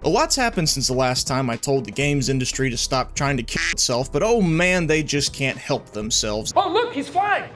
A lot's happened since the last time I told the games industry to stop trying to kill itself, but oh man, they just can't help themselves. Oh look, he's flying!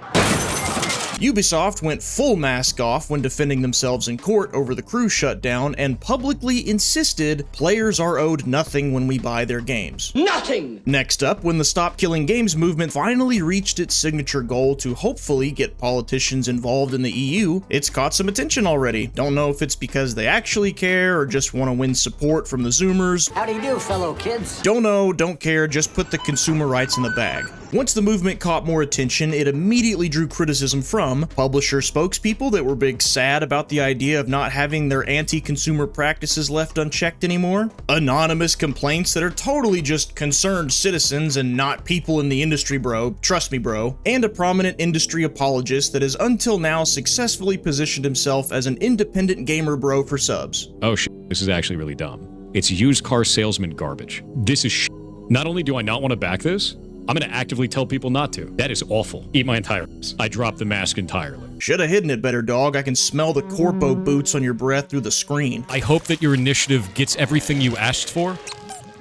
Ubisoft went full mask off when defending themselves in court over the crew shutdown and publicly insisted players are owed nothing when we buy their games. Nothing! Next up, when the Stop Killing Games movement finally reached its signature goal to hopefully get politicians involved in the EU, it's caught some attention already. Don't know if it's because they actually care or just want to win support from the Zoomers. How do you do, fellow kids? Don't know, don't care, just put the consumer rights in the bag. Once the movement caught more attention, it immediately drew criticism from publisher spokespeople that were big sad about the idea of not having their anti-consumer practices left unchecked anymore, anonymous complaints that are totally just concerned citizens and not people in the industry, bro, trust me bro, and a prominent industry apologist that has until now successfully positioned himself as an independent gamer bro for subs. Oh shit, this is actually really dumb. It's used car salesman garbage. This is shit. Not only do I not want to back this, I'm gonna actively tell people not to. That is awful. Eat my entire ass. I dropped the mask entirely. Shoulda hidden it better, dog. I can smell the corpo boots on your breath through the screen. I hope that your initiative gets everything you asked for,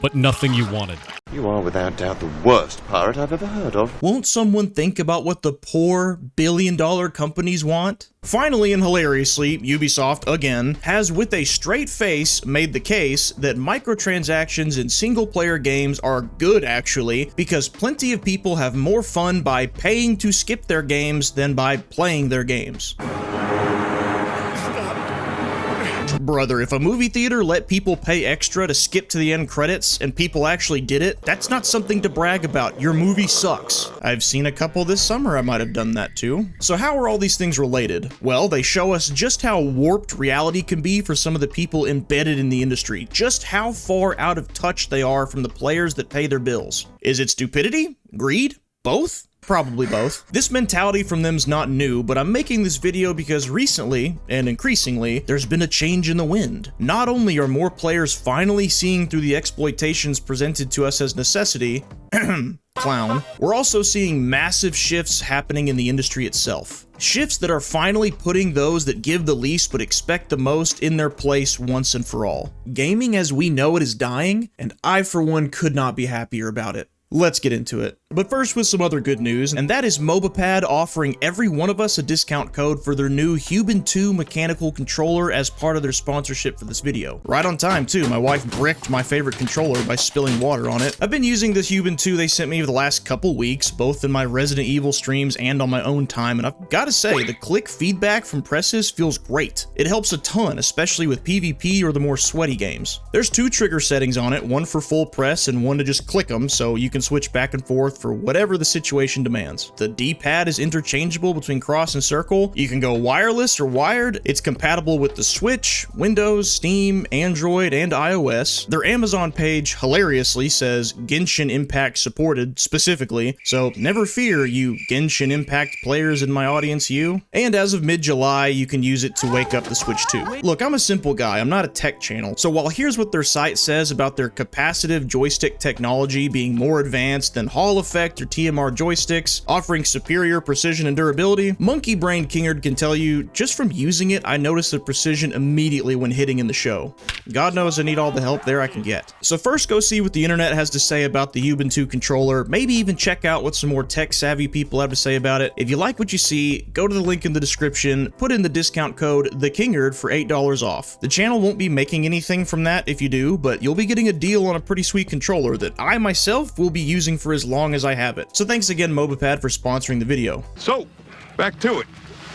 but nothing you wanted. You are without doubt the worst pirate I've ever heard of. Won't someone think about what the poor billion-dollar companies want? Finally and hilariously, Ubisoft, again, has with a straight face made the case that microtransactions in single-player games are good actually, because plenty of people have more fun by paying to skip their games than by playing their games. Brother, if a movie theater let people pay extra to skip to the end credits and people actually did it, that's not something to brag about. Your movie sucks. I've seen a couple this summer I might have done that too. So how are all these things related? Well, they show us just how warped reality can be for some of the people embedded in the industry, just how far out of touch they are from the players that pay their bills. Is it stupidity? Greed? Both? Probably both. This mentality from them's not new, but I'm making this video because recently, and increasingly, there's been a change in the wind. Not only are more players finally seeing through the exploitations presented to us as necessity, clown, we're also seeing massive shifts happening in the industry itself. Shifts that are finally putting those that give the least but expect the most in their place once and for all. Gaming as we know it is dying, and I for one could not be happier about it. Let's get into it. But first with some other good news, and that is MobaPad offering every one of us a discount code for their new Huban 2 mechanical controller as part of their sponsorship for this video. Right on time too, my wife bricked my favorite controller by spilling water on it. I've been using this Huban 2 they sent me for the last couple weeks, both in my Resident Evil streams and on my own time, and I've gotta say, the click feedback from presses feels great. It helps a ton, especially with PvP or the more sweaty games. There's two trigger settings on it, one for full press and one to just click them, so you can switch back and forth for whatever the situation demands. The D-pad is interchangeable between cross and circle. You can go wireless or wired. It's compatible with the Switch, Windows, Steam, Android, and iOS. Their Amazon page hilariously says Genshin Impact supported specifically, so never fear, you Genshin Impact players in my audience, you. And as of mid-July, you can use it to wake up the Switch too. Look, I'm a simple guy, I'm not a tech channel, so while here's what their site says about their capacitive joystick technology being more advanced than Hall Effect or TMR joysticks, offering superior precision and durability, monkey-brained Kingerd can tell you, just from using it, I noticed the precision immediately when hitting in the show. God knows I need all the help there I can get. So first go see what the internet has to say about the Huban 2 controller, maybe even check out what some more tech-savvy people have to say about it. If you like what you see, go to the link in the description, put in the discount code TheKingerd for $8 off. The channel won't be making anything from that if you do, but you'll be getting a deal on a pretty sweet controller that I myself will be using for as long as I have it. So thanks again MobaPad for sponsoring the video. So, back to it.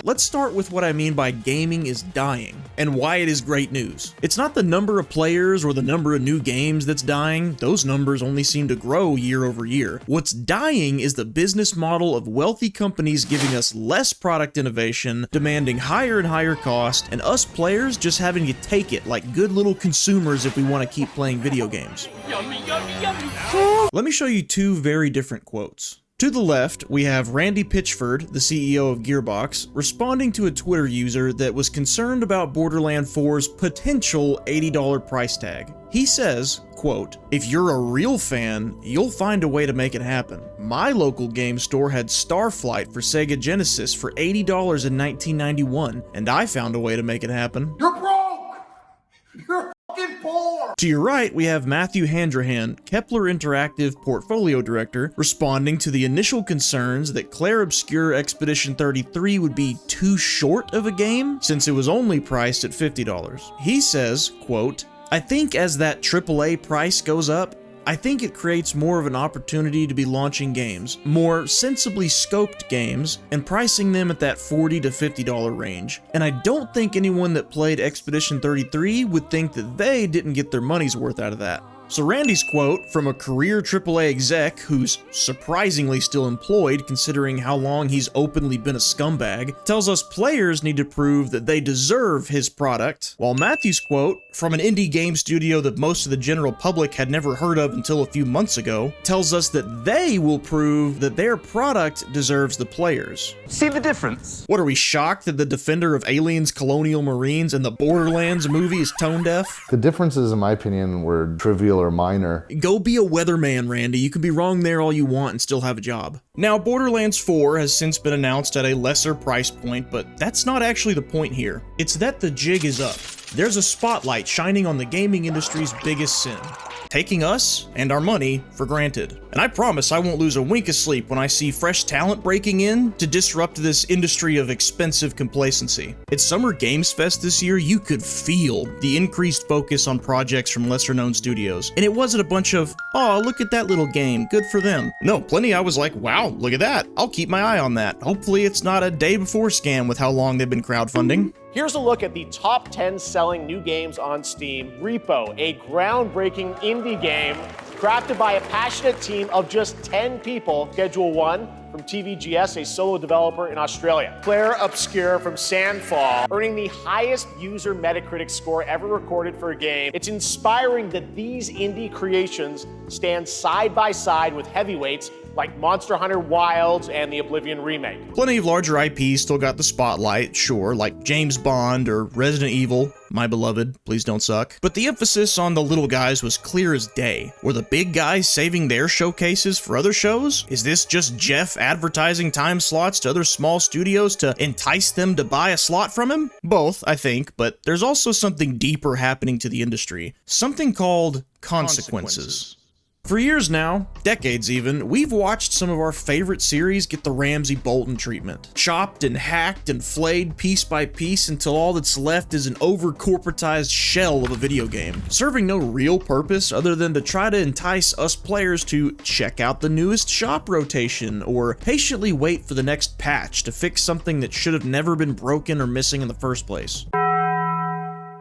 Let's start with what I mean by gaming is dying, and why it is great news. It's not the number of players or the number of new games that's dying, those numbers only seem to grow year over year. What's dying is the business model of wealthy companies giving us less product innovation, demanding higher and higher cost, and us players just having to take it like good little consumers if we want to keep playing video games. Yummy, yummy, yummy. Let me show you two very different quotes. To the left, we have Randy Pitchford, the CEO of Gearbox, responding to a Twitter user that was concerned about Borderlands 4's potential $80 price tag. He says, quote, "If you're a real fan, you'll find a way to make it happen. My local game store had Starflight for Sega Genesis for $80 in 1991, and I found a way to make it happen." You're broke! You're fucking 4. To your right, we have Matthew Handrahan, Kepler Interactive Portfolio Director, responding to the initial concerns that Clair Obscur Expedition 33 would be too short of a game since it was only priced at $50. He says, quote, "I think as that AAA price goes up, I think it creates more of an opportunity to be launching games, more sensibly scoped games, and pricing them at that $40 to $50 range. And I don't think anyone that played Expedition 33 would think that they didn't get their money's worth out of that." So Randy's quote, from a career AAA exec who's surprisingly still employed considering how long he's openly been a scumbag, tells us players need to prove that they deserve his product, while Matthew's quote, from an indie game studio that most of the general public had never heard of until a few months ago, tells us that they will prove that their product deserves the players. See the difference? What, are we shocked that the defender of aliens, colonial marines, and the Borderlands movie is tone deaf? The differences, in my opinion, were trivial or minor. Go be a weatherman, Randy. You can be wrong there all you want and still have a job. Now, Borderlands 4 has since been announced at a lesser price point, but that's not actually the point here. It's that the jig is up. There's a spotlight shining on the gaming industry's biggest sin: taking us and our money for granted. And I promise I won't lose a wink of sleep when I see fresh talent breaking in to disrupt this industry of expensive complacency. At Summer Games Fest this year, you could feel the increased focus on projects from lesser-known studios. And it wasn't a bunch of, "Oh, look at that little game, good for them." No, plenty I was like, "Wow, look at that. I'll keep my eye on that." Hopefully it's not a day before scam with how long they've been crowdfunding. Here's a look at the top 10 selling new games on Steam. Repo, a groundbreaking indie game crafted by a passionate team of just 10 people. Schedule 1 from TVGS, a solo developer in Australia. Clair Obscur from Sandfall, earning the highest user Metacritic score ever recorded for a game. It's inspiring that these indie creations stand side by side with heavyweights like Monster Hunter Wilds and the Oblivion remake. Plenty of larger IPs still got the spotlight, sure, like James Bond or Resident Evil, my beloved, please don't suck. But the emphasis on the little guys was clear as day. Were the big guys saving their showcases for other shows? Is this just Jeff advertising time slots to other small studios to entice them to buy a slot from him? Both, I think, but there's also something deeper happening to the industry. Something called consequences. For years now, decades even, we've watched some of our favorite series get the Ramsay Bolton treatment. Chopped and hacked and flayed piece by piece until all that's left is an over-corporatized shell of a video game, serving no real purpose other than to try to entice us players to check out the newest shop rotation or patiently wait for the next patch to fix something that should have never been broken or missing in the first place.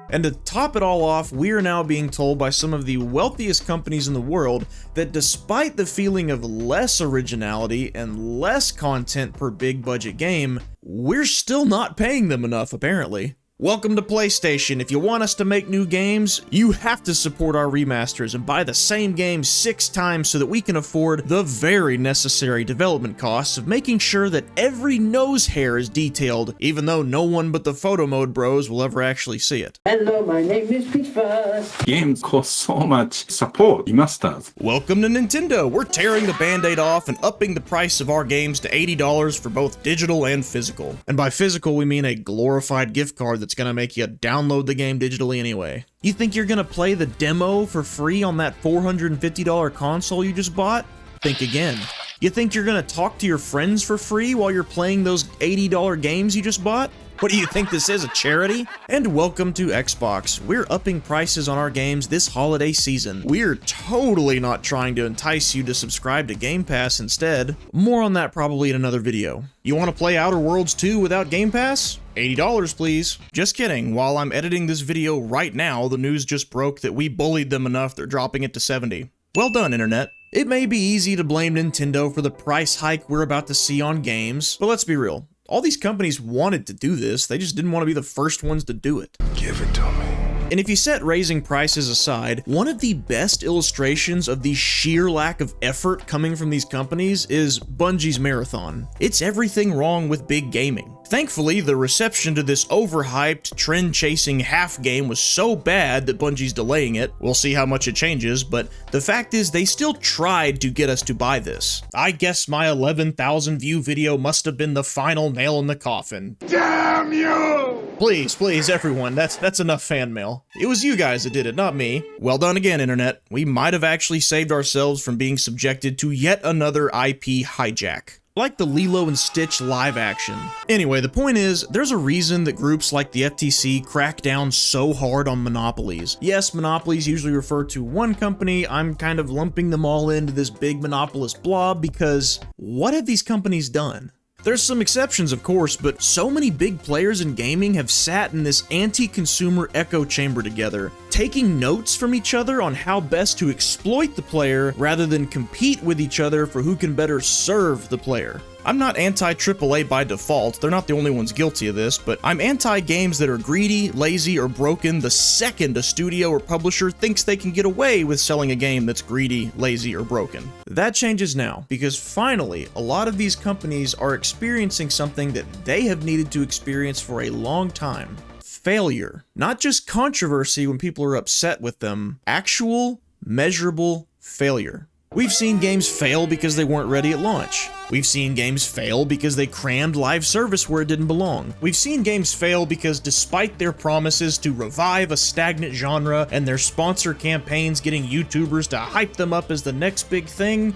And to top it all off, we are now being told by some of the wealthiest companies in the world that despite the feeling of less originality and less content per big budget game, we're still not paying them enough, apparently. Welcome to PlayStation. If you want us to make new games, you have to support our remasters and buy the same game 6 times so that we can afford the very necessary development costs of making sure that every nose hair is detailed, even though no one but the photo mode bros will ever actually see it. Hello, my name is Peach Fuzz. Games cost so much support, remasters. Welcome to Nintendo. We're tearing the band-aid off and upping the price of our games to $80 for both digital and physical. And by physical, we mean a glorified gift card that's gonna make you download the game digitally anyway. You think you're gonna play the demo for free on that $450 console you just bought? Think again. You think you're gonna talk to your friends for free while you're playing those $80 games you just bought? What do you think this is, a charity? And welcome to Xbox. We're upping prices on our games this holiday season. We're totally not trying to entice you to subscribe to Game Pass instead. More on that probably in another video. You want to play Outer Worlds 2 without Game Pass? $80 please. Just kidding. While I'm editing this video right now, the news just broke that we bullied them enough they're dropping it to $70. Well done, Internet. It may be easy to blame Nintendo for the price hike we're about to see on games, but let's be real. All these companies wanted to do this, they just didn't want to be the first ones to do it. Give it to me. And if you set raising prices aside, one of the best illustrations of the sheer lack of effort coming from these companies is Bungie's Marathon. It's everything wrong with big gaming. Thankfully, the reception to this overhyped, trend-chasing half game was so bad that Bungie's delaying it. We'll see how much it changes, but the fact is they still tried to get us to buy this. I guess my 11,000 view video must have been the final nail in the coffin. Damn you! Please, everyone, that's enough fan mail. It was you guys that did it, not me. Well done again, Internet. We might have actually saved ourselves from being subjected to yet another IP hijack. Like the Lilo and Stitch live action. Anyway, the point is, there's a reason that groups like the FTC crack down so hard on monopolies. Yes, monopolies usually refer to one company. I'm kind of lumping them all into this big monopolist blob because what have these companies done? There's some exceptions, of course, but so many big players in gaming have sat in this anti-consumer echo chamber together, taking notes from each other on how best to exploit the player rather than compete with each other for who can better serve the player. I'm not anti-AAA by default, they're not the only ones guilty of this, but I'm anti-games that are greedy, lazy, or broken the second a studio or publisher thinks they can get away with selling a game that's greedy, lazy, or broken. That changes now, because finally, a lot of these companies are experiencing something that they have needed to experience for a long time. Failure. Not just controversy when people are upset with them, actual, measurable failure. We've seen games fail because they weren't ready at launch. We've seen games fail because they crammed live service where it didn't belong. We've seen games fail because despite their promises to revive a stagnant genre and their sponsor campaigns getting YouTubers to hype them up as the next big thing,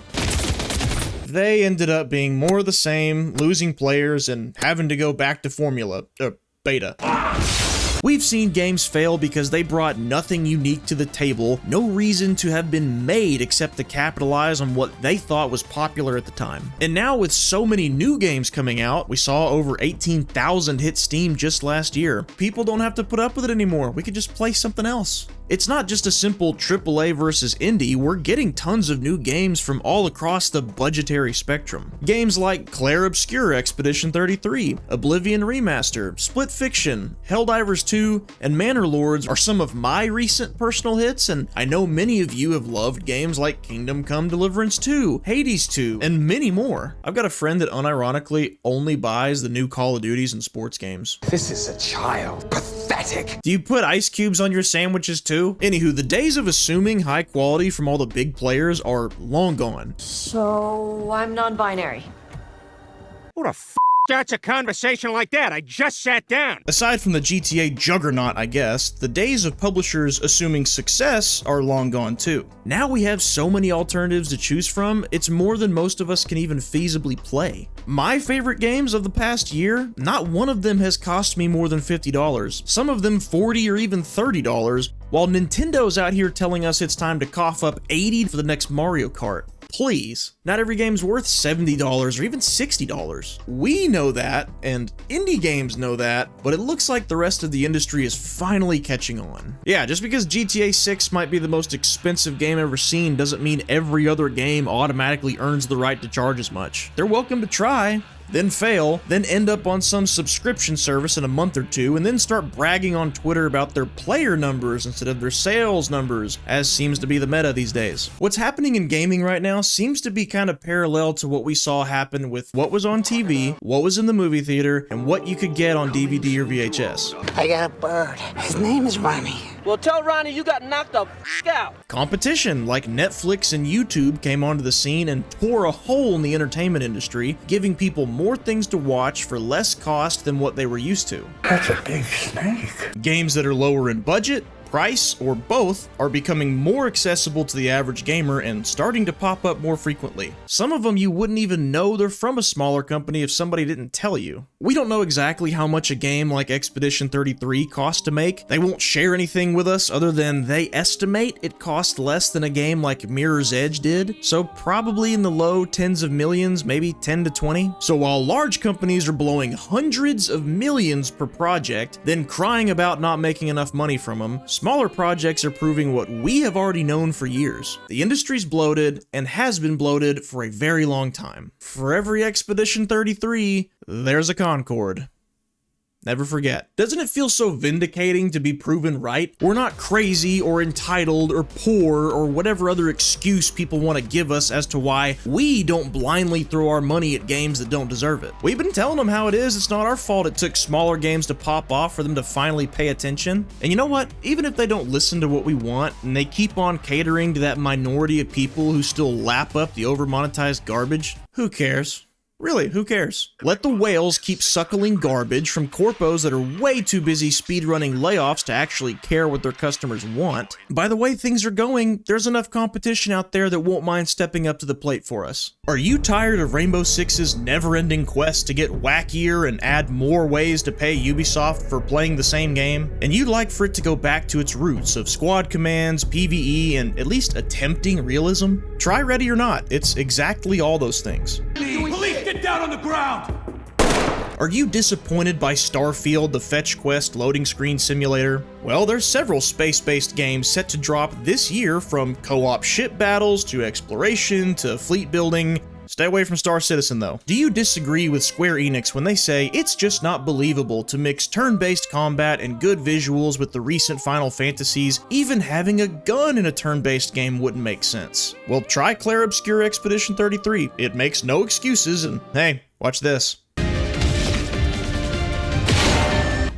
they ended up being more of the same, losing players and having to go back to beta. We've seen games fail because they brought nothing unique to the table, no reason to have been made except to capitalize on what they thought was popular at the time. And now with so many new games coming out, we saw over 18,000 hit Steam just last year. People don't have to put up with it anymore, we could just play something else. It's not just a simple AAA versus indie, we're getting tons of new games from all across the budgetary spectrum. Games like Claire Obscure Expedition 33, Oblivion Remaster, Split Fiction, Helldivers 2, and Manor Lords are some of my recent personal hits, and I know many of you have loved games like Kingdom Come Deliverance 2, Hades 2, and many more. I've got a friend that unironically only buys the new Call of Duties and sports games. This is a child. Pathetic. Do you put ice cubes on your sandwiches too? Anywho, the days of assuming high quality from all the big players are long gone. So, I'm non-binary. Who the f starts a conversation like that? I just sat down. Aside from the GTA juggernaut, I guess, the days of publishers assuming success are long gone too. Now we have so many alternatives to choose from, it's more than most of us can even feasibly play. My favorite games of the past year, not one of them has cost me more than $50, some of them $40 or even $30, while Nintendo's out here telling us it's time to cough up $80 for the next Mario Kart. Please. Not every game's worth $70 or even $60. We know that, and indie games know that, but it looks like the rest of the industry is finally catching on. Yeah, just because GTA 6 might be the most expensive game ever seen doesn't mean every other game automatically earns the right to charge as much. They're welcome to try, then fail, then end up on some subscription service in a month or two, and then start bragging on Twitter about their player numbers instead of their sales numbers, as seems to be the meta these days. What's happening in gaming right now seems to be kind of parallel to what we saw happen with what was on TV, what was in the movie theater, and what you could get on DVD or VHS. I got a bird. His name is Ronnie. Well, tell Ronnie you got knocked the f*** out. Competition like Netflix and YouTube came onto the scene and tore a hole in the entertainment industry, giving people more things to watch for less cost than what they were used to. That's a big snake. Games that are lower in budget, price, or both are becoming more accessible to the average gamer and starting to pop up more frequently. Some of them you wouldn't even know they're from a smaller company if somebody didn't tell you. We don't know exactly how much a game like Expedition 33 cost to make. They won't share anything with us other than they estimate it cost less than a game like Mirror's Edge did, so probably in the low tens of millions, maybe 10 to 20. So while large companies are blowing hundreds of millions per project, then crying about not making enough money from them, smaller projects are proving what we have already known for years. The industry's bloated and has been bloated for a very long time. For every Expedition 33, there's a Concord. Never forget. Doesn't it feel so vindicating to be proven right? We're not crazy or entitled or poor or whatever other excuse people want to give us as to why we don't blindly throw our money at games that don't deserve it. We've been telling them how it is. It's not our fault it took smaller games to pop off for them to finally pay attention. And you know what? Even if they don't listen to what we want and they keep on catering to that minority of people who still lap up the over-monetized garbage, who cares? Really, who cares? Let the whales keep suckling garbage from corpos that are way too busy speedrunning layoffs to actually care what their customers want. By the way things are going, there's enough competition out there that won't mind stepping up to the plate for us. Are you tired of Rainbow Six's never-ending quest to get wackier and add more ways to pay Ubisoft for playing the same game? And you'd like for it to go back to its roots of squad commands, PvE, and at least attempting realism? Try Ready or Not. It's exactly all those things. Police, get down on the ground! Are you disappointed by Starfield, the fetch quest loading screen simulator? Well, there's several space-based games set to drop this year, from co-op ship battles to exploration to fleet building. Stay away from Star Citizen though. Do you disagree with Square Enix when they say it's just not believable to mix turn-based combat and good visuals with the recent Final Fantasies? Even having a gun in a turn-based game wouldn't make sense. Well, try Clair Obscur Expedition 33. It makes no excuses, and hey, watch this.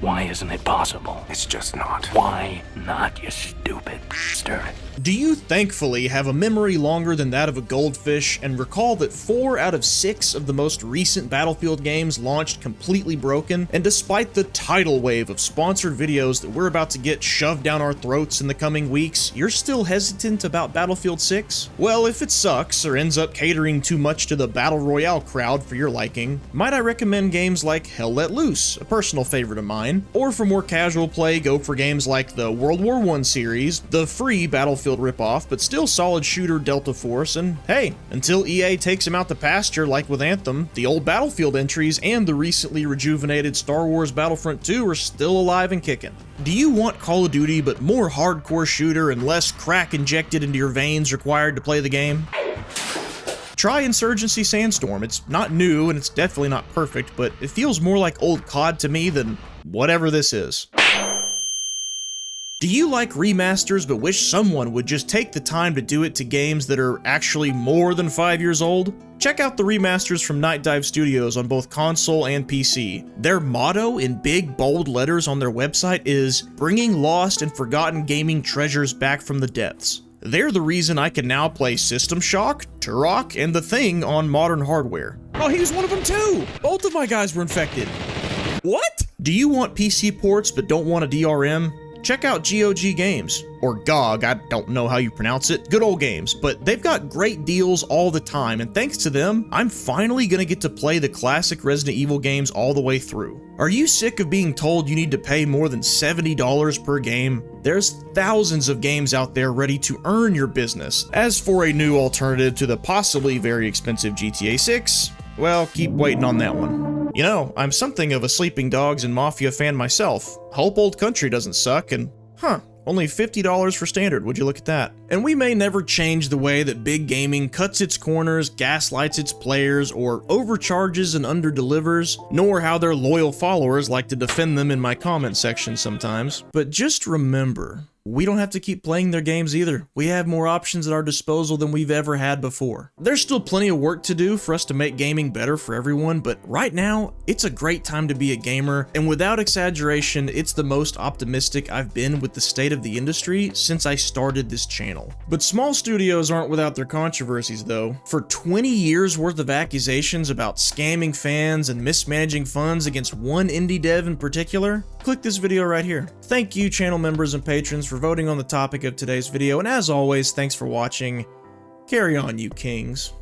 Why isn't it possible? It's just not. Why not, you stupid bastard? Do you thankfully have a memory longer than that of a goldfish and recall that 4 out of 6 of the most recent Battlefield games launched completely broken? And despite the tidal wave of sponsored videos that we're about to get shoved down our throats in the coming weeks, you're still hesitant about Battlefield 6? Well, if it sucks or ends up catering too much to the Battle Royale crowd for your liking, might I recommend games like Hell Let Loose, a personal favorite of mine, or for more casual play, go for games like the World War I series, the free Battlefield ripoff, but still solid shooter Delta Force, and hey, until EA takes him out to pasture like with Anthem, the old Battlefield entries and the recently rejuvenated Star Wars Battlefront 2 are still alive and kicking. Do you want Call of Duty but more hardcore shooter and less crack injected into your veins required to play the game? Try Insurgency Sandstorm. It's not new and it's definitely not perfect, but it feels more like old COD to me than whatever this is. Do you like remasters but wish someone would just take the time to do it to games that are actually more than 5 years old? Check out the remasters from Night Dive Studios on both console and PC. Their motto in big bold letters on their website is bringing lost and forgotten gaming treasures back from the depths. They're the reason I can now play System Shock, Turok, and The Thing on modern hardware. Oh, he was one of them too! Both of my guys were infected. What? Do you want PC ports but don't want a DRM? Check out GOG Games, or GOG, I don't know how you pronounce it. Good old games, but they've got great deals all the time, and thanks to them, I'm finally gonna get to play the classic Resident Evil games all the way through. Are you sick of being told you need to pay more than $70 per game? There's thousands of games out there ready to earn your business. As for a new alternative to the possibly very expensive GTA 6, well, keep waiting on that one. You know, I'm something of a Sleeping Dogs and Mafia fan myself. Hope Old Country doesn't suck, and only $50 for standard, would you look at that? And we may never change the way that big gaming cuts its corners, gaslights its players, or overcharges and underdelivers, nor how their loyal followers like to defend them in my comment section sometimes. But just remember, we don't have to keep playing their games either. We have more options at our disposal than we've ever had before. There's still plenty of work to do for us to make gaming better for everyone, but right now, it's a great time to be a gamer, and without exaggeration, it's the most optimistic I've been with the state of the industry since I started this channel. But small studios aren't without their controversies though. For 20 years worth of accusations about scamming fans and mismanaging funds against one indie dev in particular, click this video right here. Thank you, channel members and patrons, for voting on the topic of today's video, and as always, thanks for watching. Carry on, you kings.